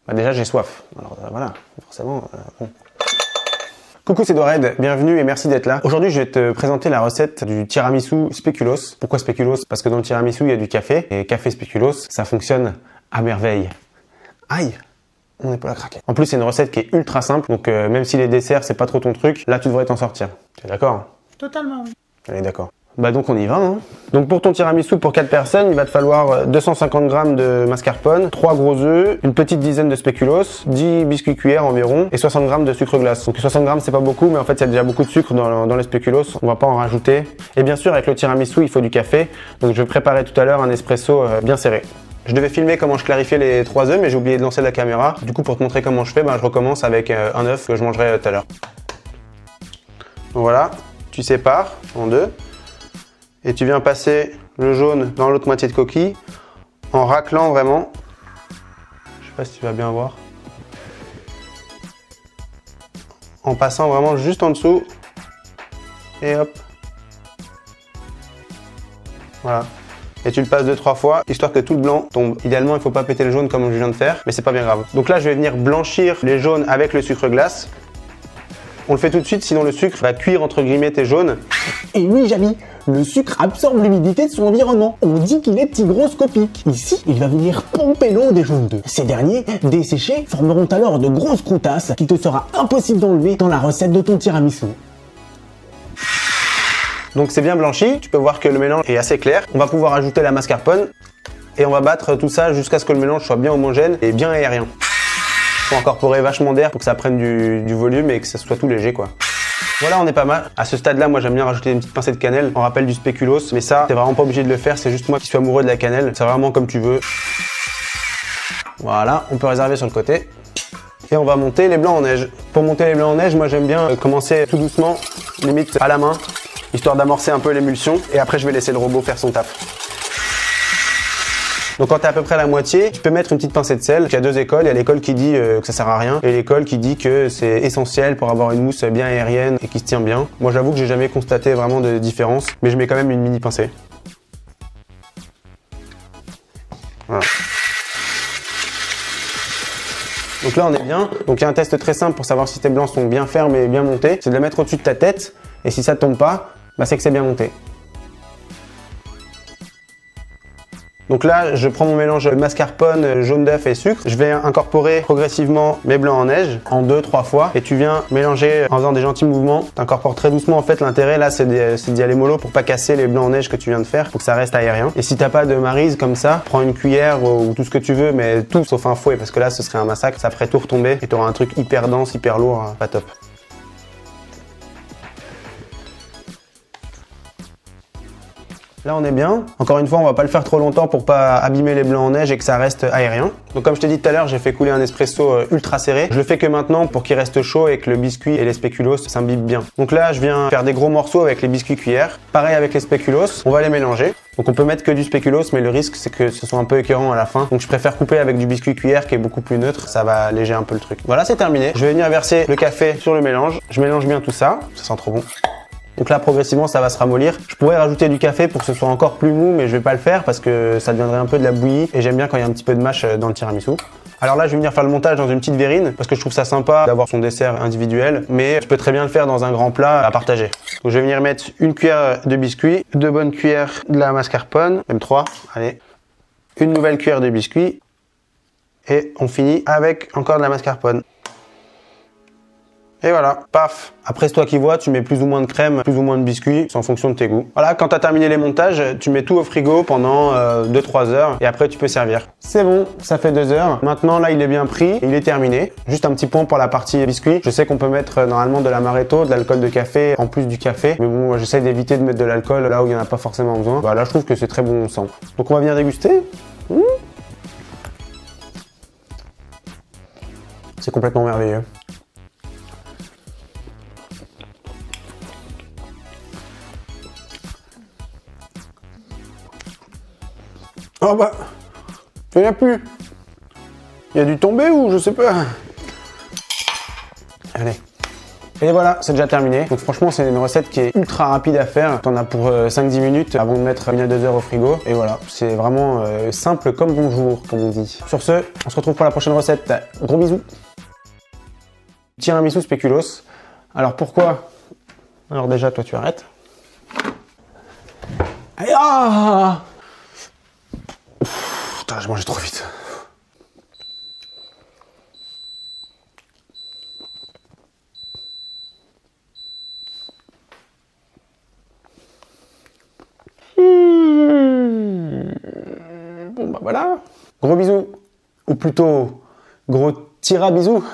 Bah déjà j'ai soif, alors voilà, forcément, bon. Coucou, c'est Dorède, bienvenue et merci d'être là. Aujourd'hui, je vais te présenter la recette du tiramisu spéculoos. Pourquoi spéculoos? Parce que dans le tiramisu, il y a du café, et café spéculoos, ça fonctionne à merveille. Aïe! Mon épaule a craqué. En plus, c'est une recette qui est ultra simple, donc même si les desserts, c'est pas trop ton truc, là, tu devrais t'en sortir. Tu es d'accord? Totalement, oui. Allez, d'accord. Bah donc on y va, hein. Donc pour ton tiramisu pour 4 personnes, il va te falloir 250 g de mascarpone, 3 gros œufs, une petite dizaine de spéculoos, 10 biscuits cuillères environ et 60 g de sucre glace. Donc 60 g c'est pas beaucoup, mais en fait il y a déjà beaucoup de sucre dans les spéculoos, on va pas en rajouter. Et bien sûr avec le tiramisu il faut du café, donc je vais préparer tout à l'heure un espresso bien serré. Je devais filmer comment je clarifiais les 3 œufs mais j'ai oublié de lancer la caméra. Du coup pour te montrer comment je fais, je recommence avec un œuf que je mangerai tout à l'heure. Voilà, tu sépares en deux. Et tu viens passer le jaune dans l'autre moitié de coquille en raclant vraiment. Je sais pas si tu vas bien voir. En passant vraiment juste en dessous. Et hop. Voilà. Et tu le passes 2-3 fois, histoire que tout le blanc tombe. Idéalement, il ne faut pas péter le jaune comme je viens de faire, mais c'est pas bien grave. Donc là, je vais venir blanchir les jaunes avec le sucre glace. On le fait tout de suite, sinon le sucre va cuire entre guillemets tes jaunes. Et oui, Jamy, le sucre absorbe l'humidité de son environnement. On dit qu'il est hygroscopique. Ici, il va venir pomper l'eau des jaunes d'œufs. Ces derniers, desséchés, formeront alors de grosses croûtasses qu'il te sera impossible d'enlever dans la recette de ton tiramisu. Donc c'est bien blanchi, tu peux voir que le mélange est assez clair. On va pouvoir ajouter la mascarpone et on va battre tout ça jusqu'à ce que le mélange soit bien homogène et bien aérien. Faut incorporer vachement d'air pour que ça prenne du volume et que ça soit tout léger quoi. Voilà, on est pas mal. À ce stade-là, moi j'aime bien rajouter une petite pincée de cannelle en rappel du spéculoos, mais ça, t'es vraiment pas obligé de le faire, c'est juste moi qui suis amoureux de la cannelle. C'est vraiment comme tu veux. Voilà, on peut réserver sur le côté. Et on va monter les blancs en neige. Pour monter les blancs en neige, moi j'aime bien commencer tout doucement, limite à la main, histoire d'amorcer un peu l'émulsion. Et après, je vais laisser le robot faire son taf. Donc quand tu es à peu près à la moitié, tu peux mettre une petite pincée de sel. Il y a deux écoles, il y a l'école qui dit que ça sert à rien et l'école qui dit que c'est essentiel pour avoir une mousse bien aérienne et qui se tient bien. Moi j'avoue que j'ai jamais constaté vraiment de différence, mais je mets quand même une mini pincée. Voilà. Donc là on est bien. Donc il y a un test très simple pour savoir si tes blancs sont bien fermes et bien montés. C'est de la mettre au-dessus de ta tête et si ça tombe pas, c'est que c'est bien monté. Donc là, je prends mon mélange mascarpone, jaune d'œuf et sucre. Je vais incorporer progressivement mes blancs en neige en 2-3 fois. Et tu viens mélanger en faisant des gentils mouvements. Tu incorpores très doucement. En fait, l'intérêt là, c'est d'y aller mollo pour pas casser les blancs en neige que tu viens de faire, pour que ça reste aérien. Et si t'as pas de maryse comme ça, prends une cuillère ou tout ce que tu veux, mais tout sauf un fouet, parce que là, ce serait un massacre. Ça ferait tout retomber et tu auras un truc hyper dense, hyper lourd, pas top. Là on est bien. Encore une fois, on va pas le faire trop longtemps pour pas abîmer les blancs en neige et que ça reste aérien. Donc comme je t'ai dit tout à l'heure, j'ai fait couler un espresso ultra serré. Je le fais que maintenant pour qu'il reste chaud et que le biscuit et les spéculoos s'imbibent bien. Donc là, je viens faire des gros morceaux avec les biscuits cuillères. Pareil avec les spéculoos, on va les mélanger. Donc on peut mettre que du spéculoos, mais le risque c'est que ce soit un peu écœurant à la fin. Donc je préfère couper avec du biscuit cuillère qui est beaucoup plus neutre. Ça va alléger un peu le truc. Voilà, c'est terminé. Je vais venir verser le café sur le mélange. Je mélange bien tout ça. Ça sent trop bon. Donc là, progressivement, ça va se ramollir. Je pourrais rajouter du café pour que ce soit encore plus mou, mais je vais pas le faire parce que ça deviendrait un peu de la bouillie. Et j'aime bien quand il y a un petit peu de mâche dans le tiramisu. Alors là, je vais venir faire le montage dans une petite verrine parce que je trouve ça sympa d'avoir son dessert individuel. Mais je peux très bien le faire dans un grand plat à partager. Donc je vais venir mettre une cuillère de biscuit, 2 bonnes cuillères de la mascarpone, même 3, allez. Une nouvelle cuillère de biscuit. Et on finit avec encore de la mascarpone. Et voilà, paf. Après, c'est toi qui vois, tu mets plus ou moins de crème, plus ou moins de biscuits, c'est en fonction de tes goûts. Voilà, quand tu as terminé les montages, tu mets tout au frigo pendant 2-3 heures et après tu peux servir. C'est bon, ça fait 2 heures. Maintenant, là, il est bien pris, il est terminé. Juste un petit point pour la partie biscuit. Je sais qu'on peut mettre normalement de l'amaretto, de l'alcool de café, en plus du café. Mais bon, moi, j'essaie d'éviter de mettre de l'alcool là où il n'y en a pas forcément besoin. Bah, là, je trouve que c'est très bon sang. Donc, on va venir déguster. C'est complètement merveilleux. Oh bah, il n'y en a plus. Il y a dû tomber ou je sais pas. Allez. Et voilà, c'est déjà terminé. Donc franchement, c'est une recette qui est ultra rapide à faire. T'en as pour 5-10 minutes avant de mettre 1 à 2 heures au frigo. Et voilà, c'est vraiment simple comme bonjour, comme on dit. Sur ce, on se retrouve pour la prochaine recette. Gros bisous. Tiramisu spéculoos. Alors pourquoi? Alors déjà, toi tu arrêtes. Aïe, ah putain, j'ai mangé trop vite. Bon bah voilà. Gros bisous. Ou plutôt, gros tirabisous.